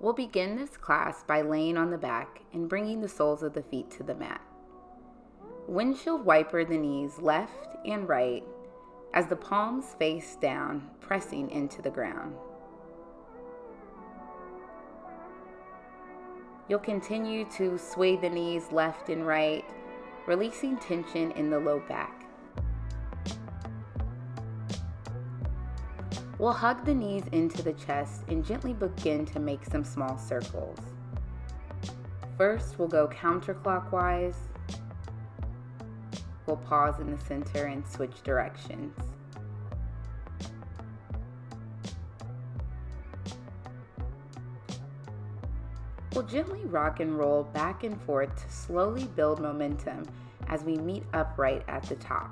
We'll begin this class by laying on the back and bringing the soles of the feet to the mat. Windshield wiper the knees left and right as the palms face down, pressing into the ground. You'll continue to sway the knees left and right, releasing tension in the low back. We'll hug the knees into the chest and gently begin to make some small circles. First, we'll go counterclockwise. We'll pause in the center and switch directions. We'll gently rock and roll back and forth to slowly build momentum as we meet upright at the top.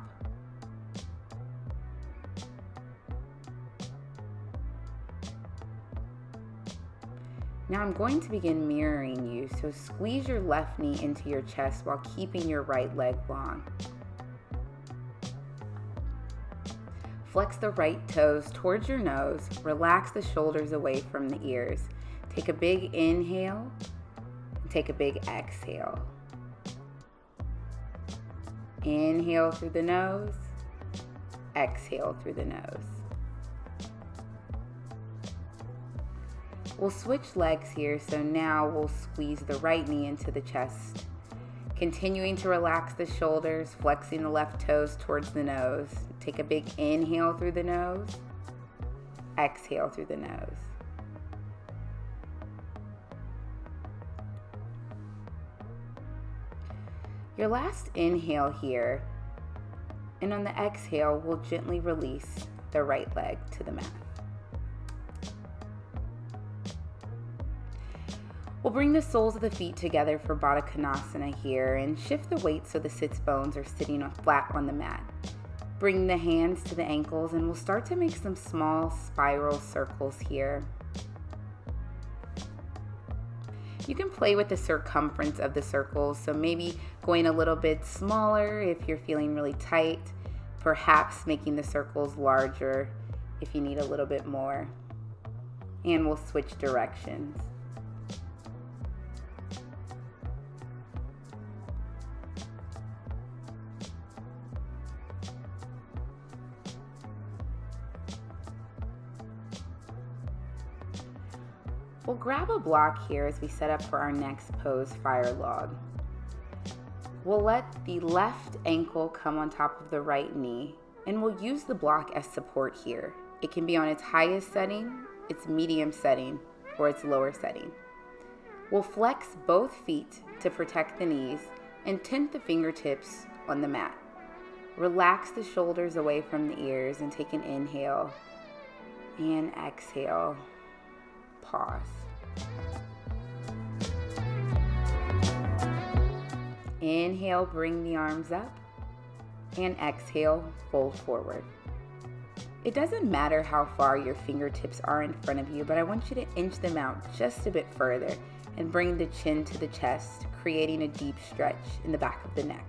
Now I'm going to begin mirroring you, so squeeze your left knee into your chest while keeping your right leg long. Flex the right toes towards your nose, relax the shoulders away from the ears. Take a big inhale, and take a big exhale. Inhale through the nose, exhale through the nose. We'll switch legs here, so now we'll squeeze the right knee into the chest, continuing to relax the shoulders, flexing the left toes towards the nose. Take a big inhale through the nose, exhale through the nose. Your last inhale here, and on the exhale, we'll gently release the right leg to the mat. We'll bring the soles of the feet together for Badakanasana here and shift the weight so the sits bones are sitting flat on the mat. Bring the hands to the ankles and we'll start to make some small spiral circles here. You can play with the circumference of the circles, so maybe going a little bit smaller if you're feeling really tight, perhaps making the circles larger if you need a little bit more. And we'll switch directions. We'll grab a block here as we set up for our next pose, Firelog. We'll let the left ankle come on top of the right knee, and we'll use the block as support here. It can be on its highest setting, its medium setting, or its lower setting. We'll flex both feet to protect the knees and tent the fingertips on the mat. Relax the shoulders away from the ears and take an inhale and exhale. Pause. Inhale, bring the arms up, and exhale, fold forward. It doesn't matter how far your fingertips are in front of you, but I want you to inch them out just a bit further and bring the chin to the chest, creating a deep stretch in the back of the neck.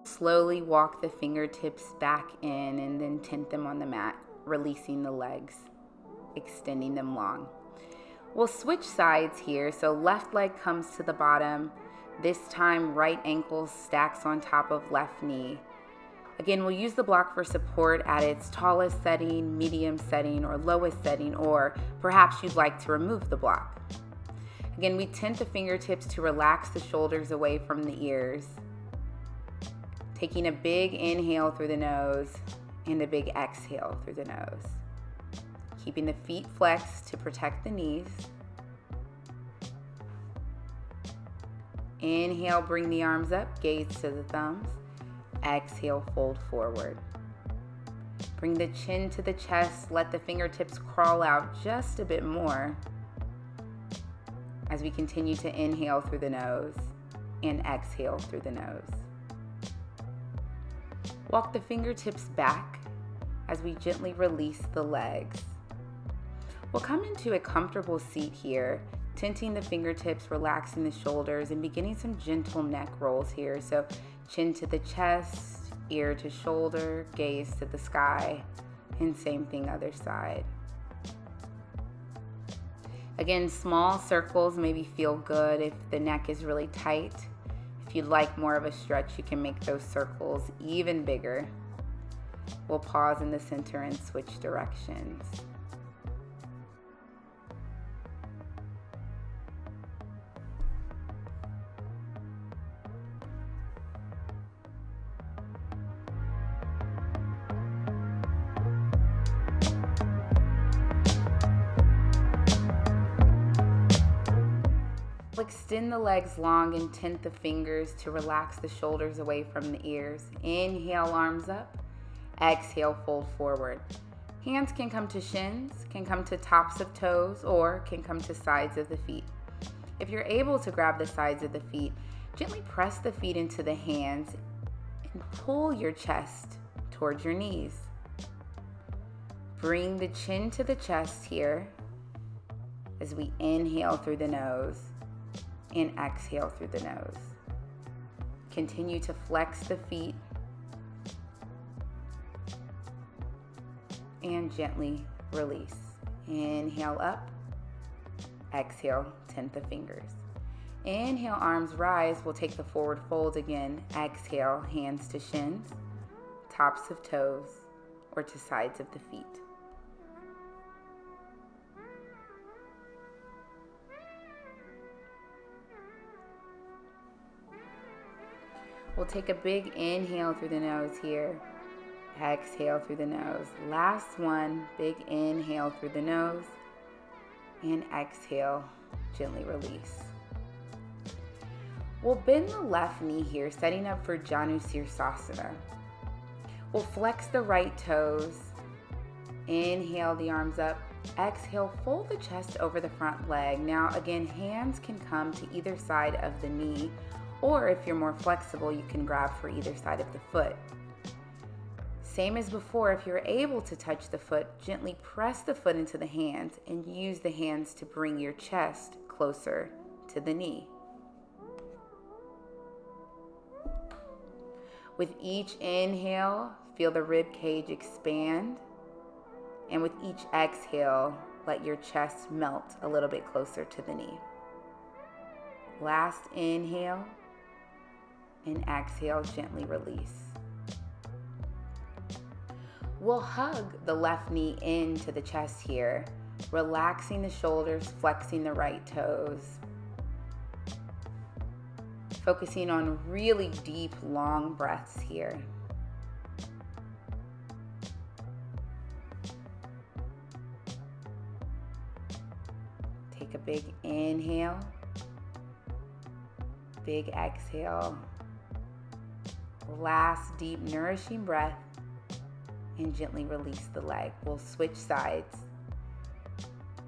Slowly walk the fingertips back in and then tent them on the mat, releasing the legs, extending them long. We'll switch sides here, so left leg comes to the bottom. This time, right ankle stacks on top of left knee. Again, we'll use the block for support at its tallest setting, medium setting, or lowest setting, or perhaps you'd like to remove the block. Again, we tent the fingertips to relax the shoulders away from the ears. Taking a big inhale through the nose and a big exhale through the nose. Keeping the feet flexed to protect the knees. Inhale, bring the arms up, gaze to the thumbs. Exhale, fold forward. Bring the chin to the chest, let the fingertips crawl out just a bit more as we continue to inhale through the nose and exhale through the nose. Walk the fingertips back as we gently release the legs. We'll come into a comfortable seat here, Tenting the fingertips, relaxing the shoulders, and beginning some gentle neck rolls here. So chin to the chest, ear to shoulder, gaze to the sky, and same thing other side. Again, small circles maybe feel good if the neck is really tight. If you'd like more of a stretch, you can make those circles even bigger. We'll pause in the center and switch directions. Extend the legs long and tent the fingers to relax the shoulders away from the ears. Inhale, arms up. Exhale, fold forward. Hands can come to shins, can come to tops of toes, or can come to sides of the feet. If you're able to grab the sides of the feet, gently press the feet into the hands and pull your chest towards your knees. Bring the chin to the chest here as we inhale through the nose and exhale through the nose. Continue to flex the feet and gently release. Inhale up, exhale, tent the fingers. Inhale, arms rise. We'll take the forward fold again. Exhale, hands to shins, tops of toes, or to sides of the feet. We'll take a big inhale through the nose here. Exhale through the nose. Last one, big inhale through the nose. And exhale, gently release. We'll bend the left knee here, setting up for Shavasana. We'll flex the right toes. Inhale the arms up. Exhale, fold the chest over the front leg. Now again, hands can come to either side of the knee, or if you're more flexible, you can grab for either side of the foot. Same as before, if you're able to touch the foot, gently press the foot into the hands and use the hands to bring your chest closer to the knee. With each inhale, feel the rib cage expand. And with each exhale, let your chest melt a little bit closer to the knee. Last inhale. And exhale, gently release. We'll hug the left knee into the chest here, relaxing the shoulders, flexing the right toes. Focusing on really deep, long breaths here. Take a big inhale, big exhale. Last deep, nourishing breath, and gently release the leg. We'll switch sides.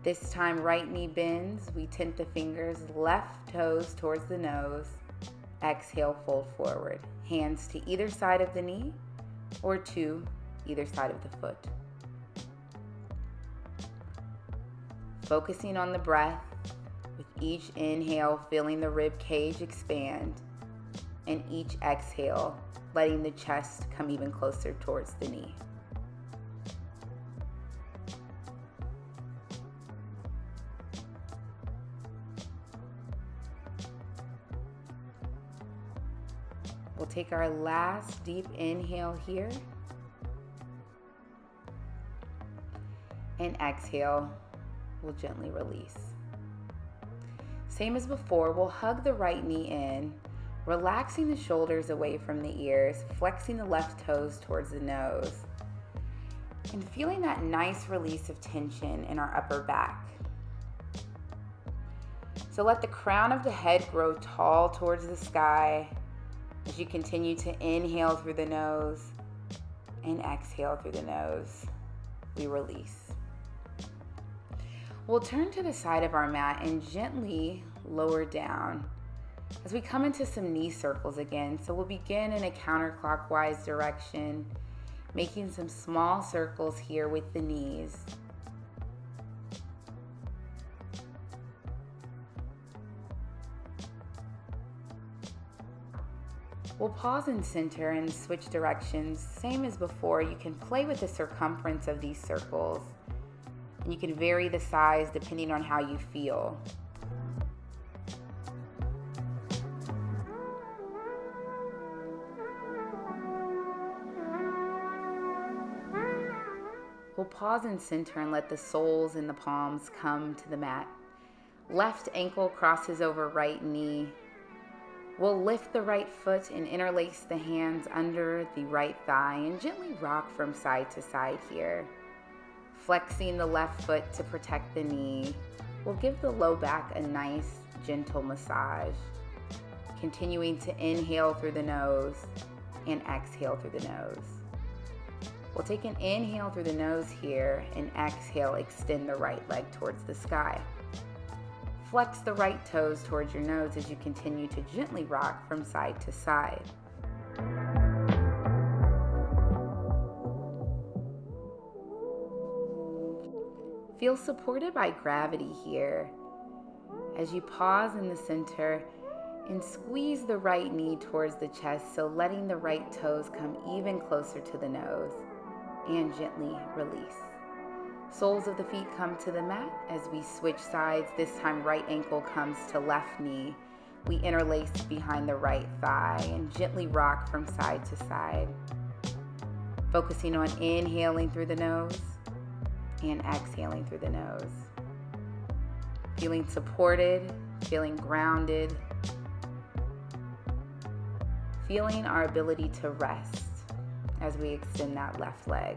This time, right knee bends. We tent the fingers, left toes towards the nose. Exhale, fold forward. Hands to either side of the knee or to either side of the foot. Focusing on the breath. With each inhale, feeling the rib cage expand. And each exhale, letting the chest come even closer towards the knee. We'll take our last deep inhale here. And exhale, we'll gently release. Same as before, we'll hug the right knee in. Relaxing the shoulders away from the ears, flexing the left toes towards the nose, and feeling that nice release of tension in our upper back. So let the crown of the head grow tall towards the sky as you continue to inhale through the nose and exhale through the nose. We release. We'll turn to the side of our mat and gently lower down as we come into some knee circles again. So we'll begin in a counterclockwise direction, making some small circles here with the knees. We'll pause and center and switch directions. Same as before, you can play with the circumference of these circles, and you can vary the size depending on how you feel. We'll pause and center and let the soles in the palms come to the mat. Left ankle crosses over right knee. We'll lift the right foot and interlace the hands under the right thigh and gently rock from side to side here. Flexing the left foot to protect the knee. We'll give the low back a nice, gentle massage. Continuing to inhale through the nose and exhale through the nose. We'll take an inhale through the nose here and exhale, extend the right leg towards the sky. Flex the right toes towards your nose as you continue to gently rock from side to side. Feel supported by gravity here as you pause in the center and squeeze the right knee towards the chest, so letting the right toes come even closer to the nose, and gently release. Soles of the feet come to the mat as we switch sides. This time right ankle comes to left knee. We interlace behind the right thigh and gently rock from side to side. Focusing on inhaling through the nose and exhaling through the nose. Feeling supported, feeling grounded. Feeling our ability to rest as we extend that left leg.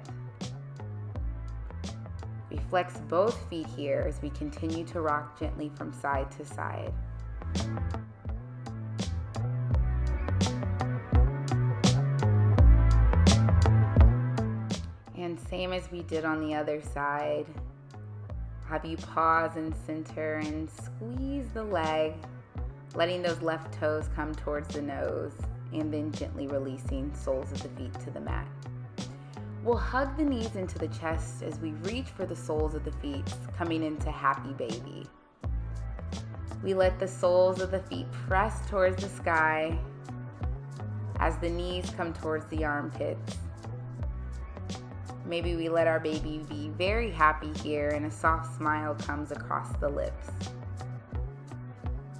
We flex both feet here as we continue to rock gently from side to side. And same as we did on the other side, have you pause and center and squeeze the leg, letting those left toes come towards the nose, and then gently releasing soles of the feet to the mat. We'll hug the knees into the chest as we reach for the soles of the feet, coming into happy baby. We let the soles of the feet press towards the sky as the knees come towards the armpits. Maybe we let our baby be very happy here and a soft smile comes across the lips.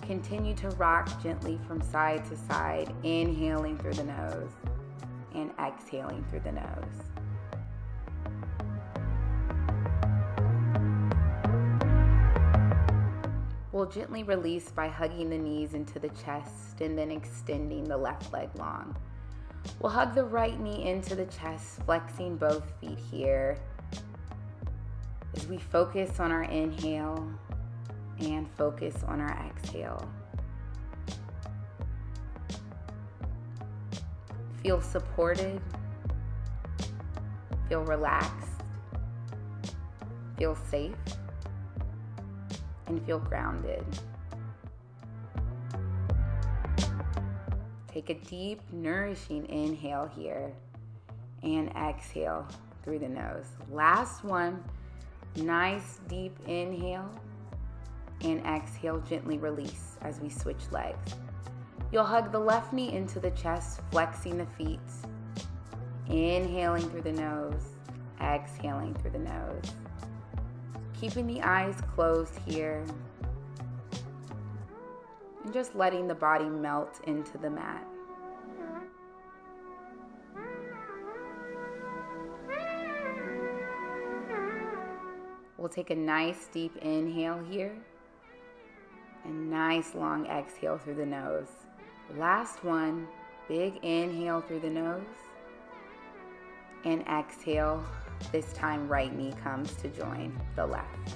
Continue to rock gently from side to side, inhaling through the nose and exhaling through the nose. We'll gently release by hugging the knees into the chest and then extending the left leg long. We'll hug the right knee into the chest, flexing both feet here as we focus on our inhale and focus on our exhale. Feel supported, feel relaxed, feel safe, and feel grounded. Take a deep, nourishing inhale here and exhale through the nose. Last one, nice deep inhale and exhale, gently release as we switch legs. You'll hug the left knee into the chest, flexing the feet, inhaling through the nose, exhaling through the nose. Keeping the eyes closed here and just letting the body melt into the mat. We'll take a nice deep inhale here and nice long exhale through the nose. Last one, big inhale through the nose and exhale. This time right knee comes to join the left.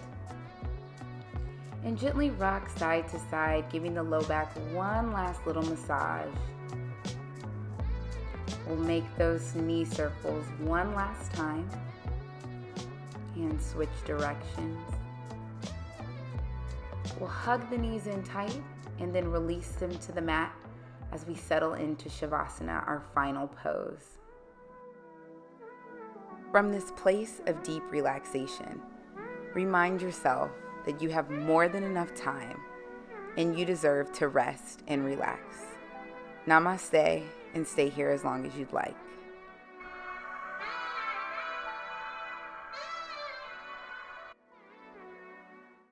And gently rock side to side, giving the low back one last little massage. We'll make those knee circles one last time and switch directions. We'll hug the knees in tight and then release them to the mat as we settle into Shavasana, our final pose. From this place of deep relaxation, remind yourself that you have more than enough time and you deserve to rest and relax. Namaste and stay here as long as you'd like.